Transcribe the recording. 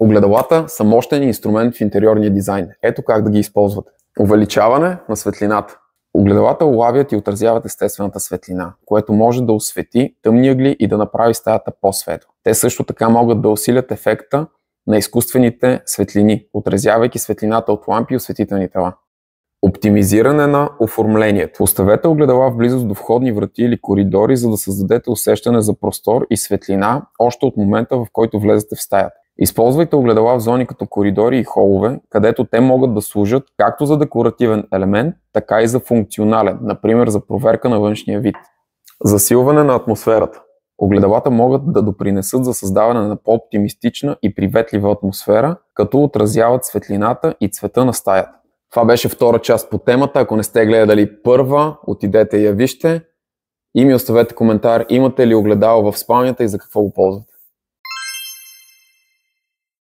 Огледалата са мощен инструмент в интериорния дизайн. Ето как да ги използвате. Увеличаване на светлината. Огледалата улавят и отразяват естествената светлина, което може да освети тъмни ъгли и да направи стаята по-светла. Те също така могат да усилят ефекта на изкуствените светлини, отразявайки светлината от лампи и осветителни тела. Оптимизиране на оформлението. Поставете огледала в близост до входни врати или коридори, за да създадете усещане за простор и светлина още от момента, в който влезете в стаята. Използвайте огледала в зони като коридори и холове, където те могат да служат както за декоративен елемент, така и за функционален, например за проверка на външния вид. Засилване на атмосферата. Огледалата могат да допринесат за създаване на по-оптимистична и приветлива атмосфера, като отразяват светлината и цвета на стаята. Това беше втора част по темата. Ако не сте гледали първа, отидете и я вижте и ми оставете коментар, имате ли огледало в спалнята и за какво го ползвате.